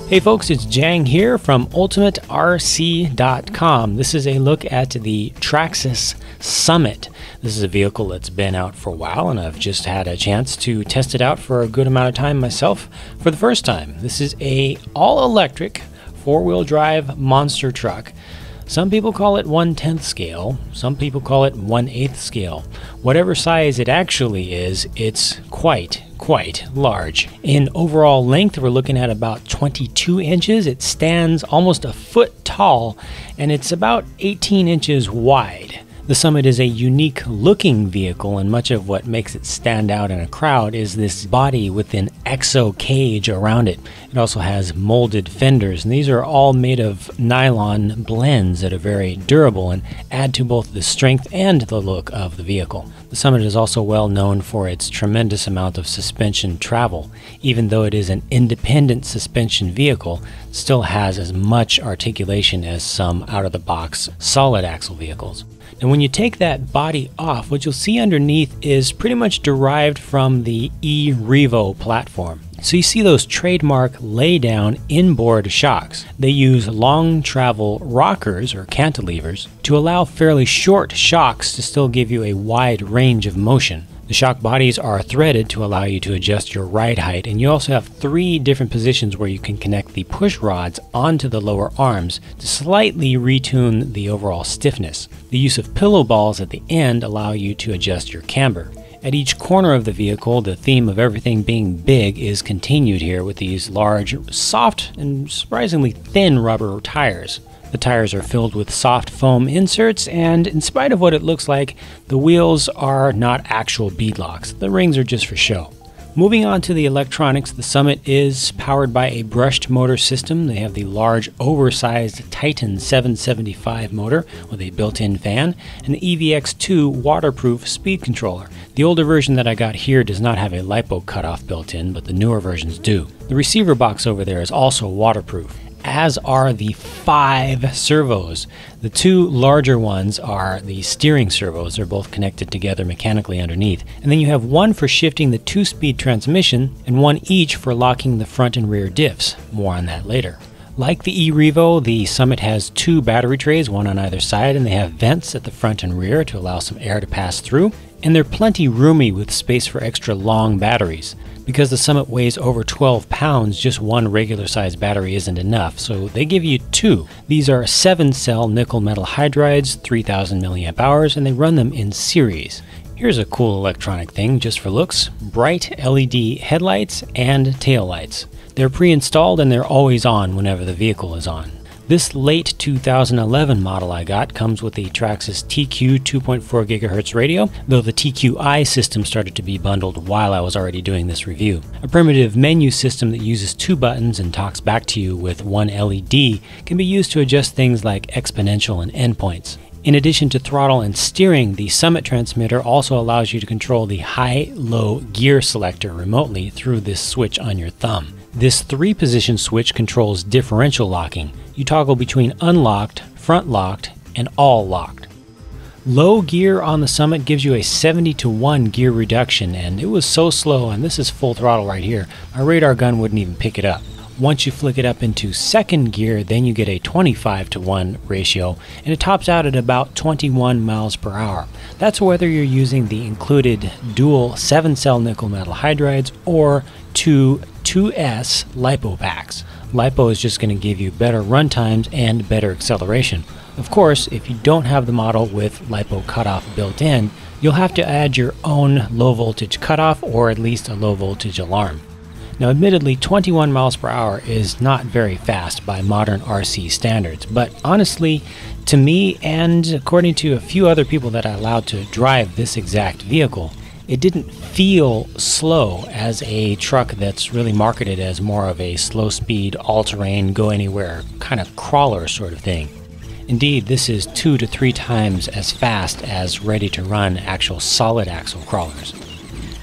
Hey folks, it's Jang here from UltimateRC.com. This is a look at the Traxxas Summit. This is a vehicle that's been out for a while, and I've just had a chance to test it out for a good amount of time myself for the first time. This is a all-electric four-wheel drive monster truck. Some people call it 1/10 scale, some people call it 1/8 scale. Whatever size it actually is, it's quite large. In overall length, we're looking at about 22 inches. It stands almost a foot tall, and it's about 18 inches wide. The Summit is a unique looking vehicle, and much of what makes it stand out in a crowd is this body with an exo cage around it. It also has molded fenders, and these are all made of nylon blends that are very durable and add to both the strength and the look of the vehicle. The Summit is also well known for its tremendous amount of suspension travel. Even though it is an independent suspension vehicle, it still has as much articulation as some out-of-the-box solid axle vehicles. And when you take that body off, what you'll see underneath is pretty much derived from the e-Revo platform. So you see those trademark lay-down inboard shocks. They use long travel rockers or cantilevers to allow fairly short shocks to still give you a wide range of motion. The shock bodies are threaded to allow you to adjust your ride height, and you also have 3 different positions where you can connect the push rods onto the lower arms to slightly retune the overall stiffness. The use of pillow balls at the end allow you to adjust your camber. At each corner of the vehicle, the theme of everything being big is continued here with these large, soft, and surprisingly thin rubber tires. The tires are filled with soft foam inserts, and in spite of what it looks like, the wheels are not actual beadlocks. The rings are just for show. Moving on to the electronics, the Summit is powered by a brushed motor system. They have the large, oversized Titan 775 motor with a built-in fan and the EVX2 waterproof speed controller. The older version that I got here does not have a LiPo cutoff built in, but the newer versions do. The receiver box over there is also waterproof, as are the 5 servos. The 2 larger ones are the steering servos. They're both connected together mechanically underneath. And then you have one for shifting the 2-speed transmission and one each for locking the front and rear diffs. More on that later. Like the e-Revo, the Summit has 2 battery trays, one on either side, and they have vents at the front and rear to allow some air to pass through. And they're plenty roomy with space for extra long batteries. Because the Summit weighs over 12 pounds, just one regular size battery isn't enough, so they give you 2. These are 7-cell nickel metal hydrides, 3000 milliamp hours, and they run them in series. Here's a cool electronic thing just for looks: bright LED headlights and taillights. They're pre-installed and they're always on whenever the vehicle is on. This late 2011 model I got comes with the Traxxas TQ 2.4 GHz radio, though the TQI system started to be bundled while I was already doing this review. A primitive menu system that uses 2 buttons and talks back to you with 1 LED can be used to adjust things like exponential and endpoints. In addition to throttle and steering, the Summit transmitter also allows you to control the high-low gear selector remotely through this switch on your thumb. This 3-position switch controls differential locking. You toggle between unlocked, front locked, and all locked. Low gear on the Summit gives you a 70-to-1 gear reduction, and it was so slow, and this is full throttle right here, my radar gun wouldn't even pick it up. Once you flick it up into second gear, then you get a 25-to-1 ratio, and it tops out at about 21 miles per hour. That's whether you're using the included dual 7-cell nickel metal hydrides or 2 2S LiPo packs. LiPo is just going to give you better run times and better acceleration. Of course, if you don't have the model with LiPo cutoff built in, you'll have to add your own low voltage cutoff or at least a low voltage alarm. Now admittedly, 21 miles per hour is not very fast by modern RC standards, but honestly, to me and according to a few other people that I allowed to drive this exact vehicle, it didn't feel slow as a truck that's really marketed as more of a slow speed, all-terrain, go-anywhere kind of crawler sort of thing. Indeed, this is 2 to 3 times as fast as ready-to-run actual solid axle crawlers.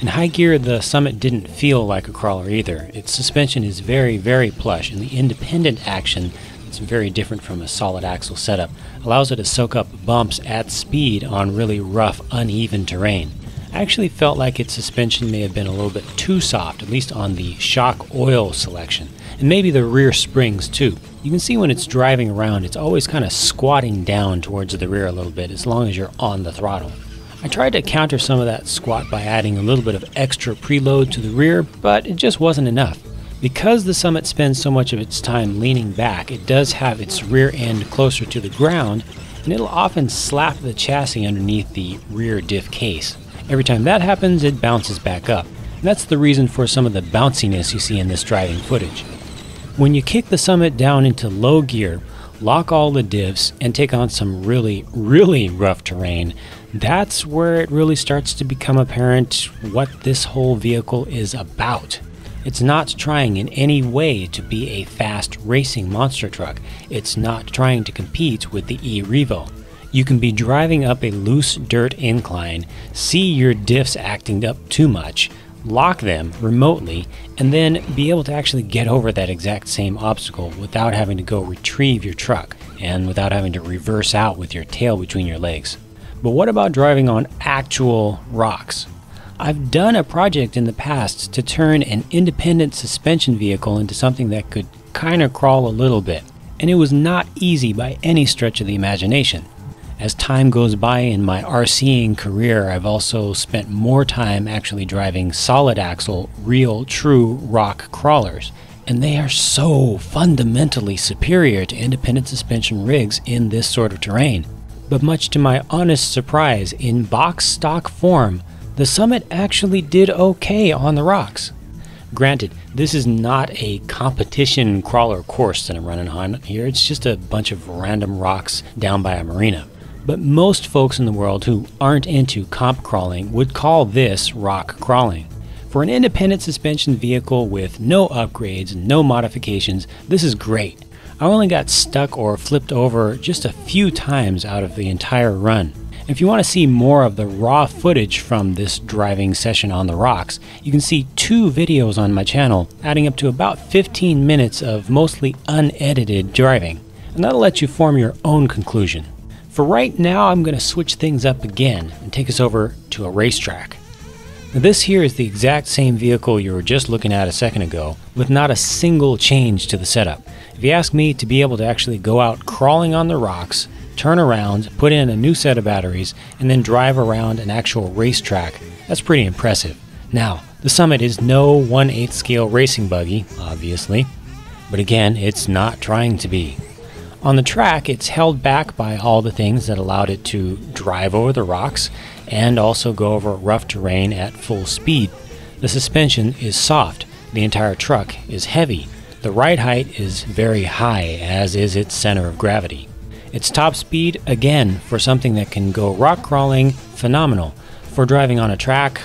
In high gear, the Summit didn't feel like a crawler either. Its suspension is very plush, and the independent action, that's very different from a solid axle setup, allows it to soak up bumps at speed on really rough, uneven terrain. I actually felt like its suspension may have been a little bit too soft, at least on the shock oil selection, and maybe the rear springs too. You can see when it's driving around, it's always kind of squatting down towards the rear a little bit as long as you're on the throttle. I tried to counter some of that squat by adding a little bit of extra preload to the rear, but it just wasn't enough. Because the Summit spends so much of its time leaning back, it does have its rear end closer to the ground, and it'll often slap the chassis underneath the rear diff case. Every time that happens, it bounces back up. And that's the reason for some of the bounciness you see in this driving footage. When you kick the Summit down into low gear, lock all the diffs, and take on some really rough terrain, that's where it really starts to become apparent what this whole vehicle is about. It's not trying in any way to be a fast racing monster truck. It's not trying to compete with the e-Revo. You can be driving up a loose dirt incline, see your diffs acting up too much, lock them remotely, and then be able to actually get over that exact same obstacle without having to go retrieve your truck and without having to reverse out with your tail between your legs. But what about driving on actual rocks? I've done a project in the past to turn an independent suspension vehicle into something that could kind of crawl a little bit, and it was not easy by any stretch of the imagination. As time goes by in my RCing career, I've also spent more time actually driving solid axle, real, true rock crawlers, and they are so fundamentally superior to independent suspension rigs in this sort of terrain. But much to my honest surprise, in box stock form, the Summit actually did okay on the rocks. Granted, this is not a competition crawler course that I'm running on here, it's just a bunch of random rocks down by a marina. But most folks in the world who aren't into comp crawling would call this rock crawling. For an independent suspension vehicle with no upgrades and no modifications, this is great. I only got stuck or flipped over just a few times out of the entire run. If you want to see more of the raw footage from this driving session on the rocks, you can see 2 videos on my channel, adding up to about 15 minutes of mostly unedited driving, and that'll let you form your own conclusion. For right now, I'm going to switch things up again and take us over to a racetrack. Now, this here is the exact same vehicle you were just looking at a second ago, with not a single change to the setup. If you ask me, to be able to actually go out crawling on the rocks, turn around, put in a new set of batteries, and then drive around an actual racetrack, that's pretty impressive. Now, the Summit is no 1/8 scale racing buggy, obviously, but again, it's not trying to be. On the track, it's held back by all the things that allowed it to drive over the rocks and also go over rough terrain at full speed. The suspension is soft, the entire truck is heavy, the ride height is very high, as is its center of gravity. Its top speed, again, for something that can go rock crawling, phenomenal. For driving on a track,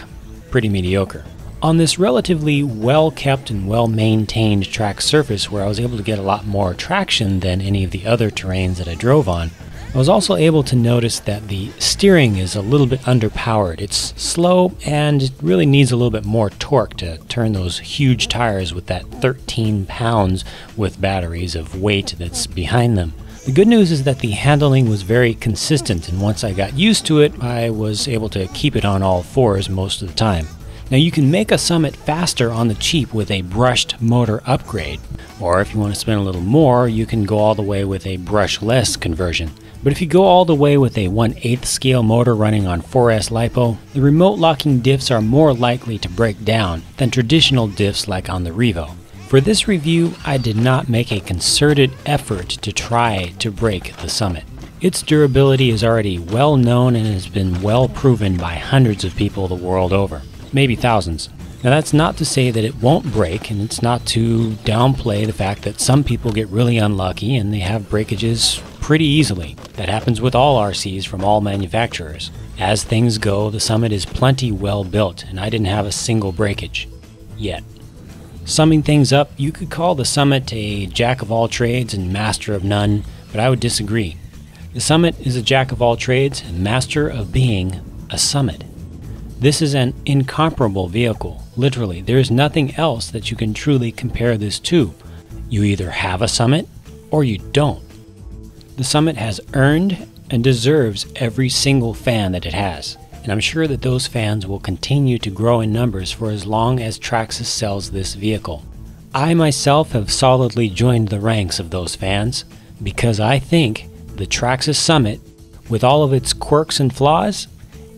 pretty mediocre. On this relatively well-kept and well-maintained track surface where I was able to get a lot more traction than any of the other terrains that I drove on, I was also able to notice that the steering is a little bit underpowered. It's slow and it really needs a little bit more torque to turn those huge tires with that 13 pounds with batteries of weight that's behind them. The good news is that the handling was very consistent, and once I got used to it, I was able to keep it on all fours most of the time. Now, you can make a Summit faster on the cheap with a brushed motor upgrade, or if you want to spend a little more, you can go all the way with a brushless conversion. But if you go all the way with a 1/8 scale motor running on 4S LiPo, the remote locking diffs are more likely to break down than traditional diffs like on the Revo. For this review, I did not make a concerted effort to try to break the Summit. Its durability is already well known and has been well proven by hundreds of people the world over, maybe thousands. Now, that's not to say that it won't break, and it's not to downplay the fact that some people get really unlucky and they have breakages pretty easily. That happens with all RCs from all manufacturers. As things go, the Summit is plenty well built, and I didn't have a single breakage. Yet. Summing things up, you could call the Summit a jack of all trades and master of none, but I would disagree. The Summit is a jack of all trades and master of being a Summit. This is an incomparable vehicle. Literally, there is nothing else that you can truly compare this to. You either have a Summit or you don't. The Summit has earned and deserves every single fan that it has. and I'm sure that those fans will continue to grow in numbers for as long as Traxxas sells this vehicle. I myself have solidly joined the ranks of those fans because I think the Traxxas Summit, with all of its quirks and flaws,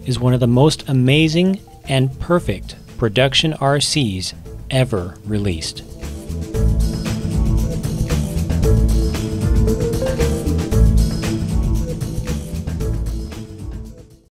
is one of the most amazing and perfect production RCs ever released.